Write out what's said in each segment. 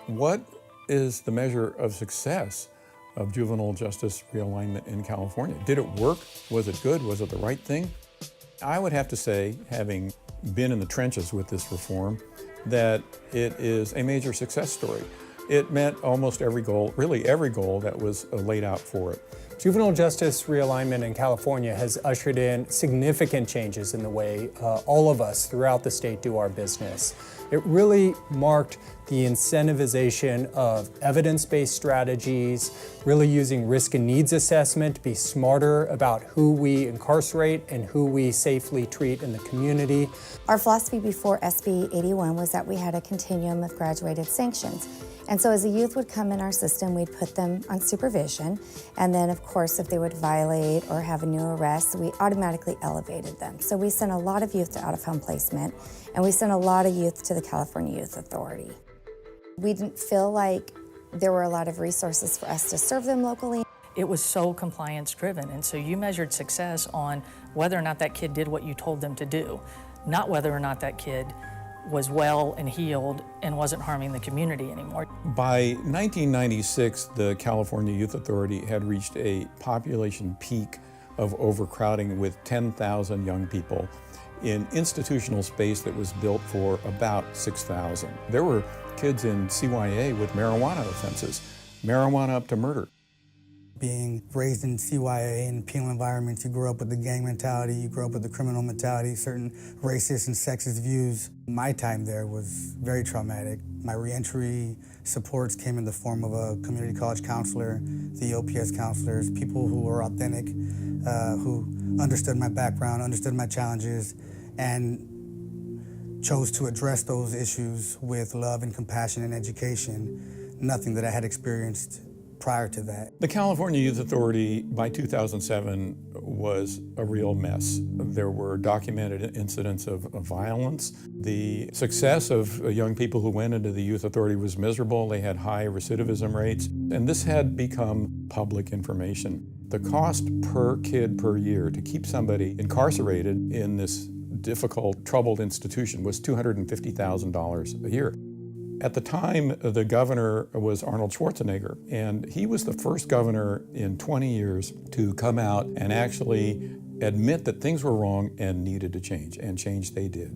What is the measure of success of juvenile justice realignment in California? Did it work? Was it good? Was it the right thing? I would have to say, having been in the trenches with this reform, that it is a major success story. It met almost every goal, really every goal that was laid out for it. Juvenile justice realignment in California has ushered in significant changes in the way all of us throughout the state do our business. It really marked the incentivization of evidence-based strategies, really using risk and needs assessment to be smarter about who we incarcerate and who we safely treat in the community. Our philosophy before SB 81 was that we had a continuum of graduated sanctions. And so as a youth would come in our system, we'd put them on supervision. And then, of course, if they would violate or have a new arrest, we automatically elevated them. So we sent a lot of youth to out-of-home placement, and we sent a lot of youth to the California Youth Authority. We didn't feel like there were a lot of resources for us to serve them locally. It was so compliance-driven, and so you measured success on whether or not that kid did what you told them to do, not whether or not that kid was well and healed and wasn't harming the community anymore. By 1996, the California Youth Authority had reached a population peak of overcrowding with 10,000 young people in institutional space that was built for about 6,000. There were kids in CYA with marijuana offenses, marijuana up to murder. Being raised in CYA and penal environments, you grow up with the gang mentality, you grow up with the criminal mentality, certain racist and sexist views. My time there was very traumatic. My reentry supports came in the form of a community college counselor, the OPS counselors, people who were authentic, who understood my background, understood my challenges, and chose to address those issues with love and compassion and education, nothing that I had experienced prior to that. The California Youth Authority by 2007 was a real mess. There were documented incidents of violence. The success of young people who went into the Youth Authority was miserable. They had high recidivism rates, and this had become public information. The cost per kid per year to keep somebody incarcerated in this difficult, troubled institution was $250,000 a year. At the time, the governor was Arnold Schwarzenegger, and he was the first governor in 20 years to come out and actually admit that things were wrong and needed to change, and change they did.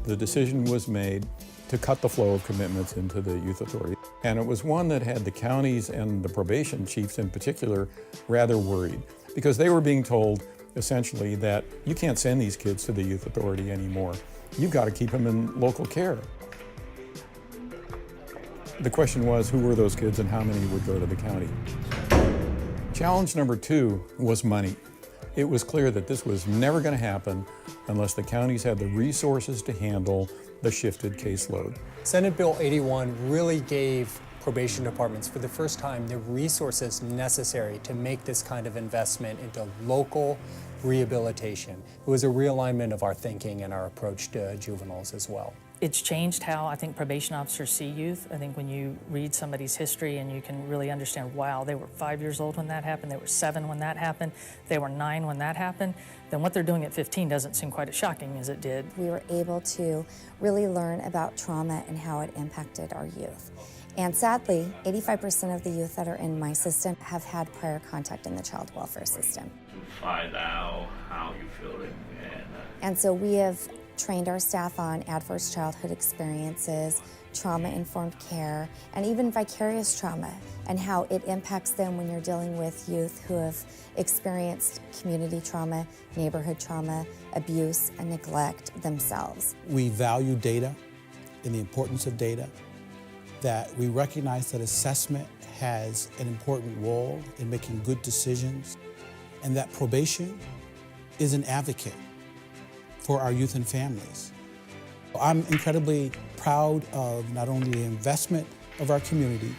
The decision was made to cut the flow of commitments into the Youth Authority, and it was one that had the counties and the probation chiefs in particular rather worried, because they were being told essentially that you can't send these kids to the Youth Authority anymore. You've got to keep them in local care. The question was, who were those kids and how many would go to the county? Challenge number 2 was money. It was clear that this was never going to happen unless the counties had the resources to handle the shifted caseload. Senate Bill 81 really gave probation departments for the first time the resources necessary to make this kind of investment into local rehabilitation. It was a realignment of our thinking and our approach to juveniles as well. It's changed how I think probation officers see youth. I think when you read somebody's history and you can really understand, wow, they were 5 years old when that happened, they were 7 when that happened, they were 9 when that happened, then what they're doing at 15 doesn't seem quite as shocking as it did. We were able to really learn about trauma and how it impacted our youth. And sadly, 85% of the youth that are in my system have had prior contact in the child welfare system. To find out how you're feeling. And so we have trained our staff on adverse childhood experiences, trauma-informed care, and even vicarious trauma, and how it impacts them when you're dealing with youth who have experienced community trauma, neighborhood trauma, abuse, and neglect themselves. We value data and the importance of data, that we recognize that assessment has an important role in making good decisions, and that probation is an advocate for our youth and families. I'm incredibly proud of not only the investment of our community,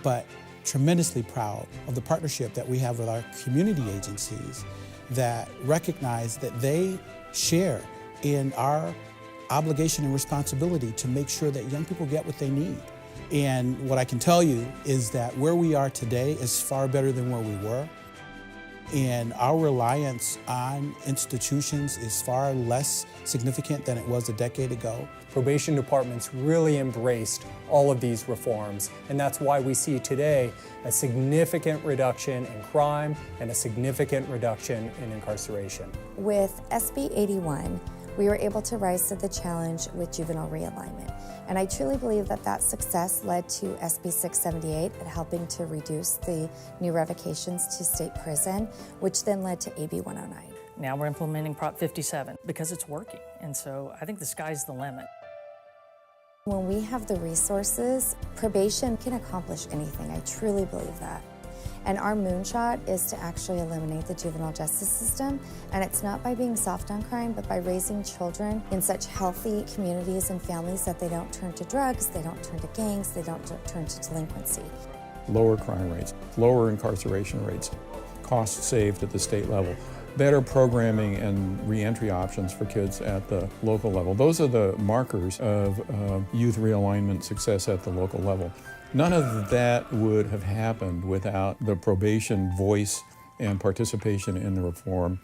but tremendously proud of the partnership that we have with our community agencies that recognize that they share in our obligation and responsibility to make sure that young people get what they need. And what I can tell you is that where we are today is far better than where we were. And our reliance on institutions is far less significant than it was a decade ago. Probation departments really embraced all of these reforms, and that's why we see today a significant reduction in crime and a significant reduction in incarceration. With SB 81, we were able to rise to the challenge with juvenile realignment. And I truly believe that that success led to SB 678 at helping to reduce the new revocations to state prison, which then led to AB 109. Now we're implementing Prop 57 because it's working. And so I think the sky's the limit. When we have the resources, probation can accomplish anything. I truly believe that. And our moonshot is to actually eliminate the juvenile justice system. And it's not by being soft on crime, but by raising children in such healthy communities and families that they don't turn to drugs, they don't turn to gangs, they don't turn to delinquency. Lower crime rates, lower incarceration rates, costs saved at the state level, better programming and reentry options for kids at the local level. Those are the markers of youth realignment success at the local level. None of that would have happened without the probation voice and participation in the reform.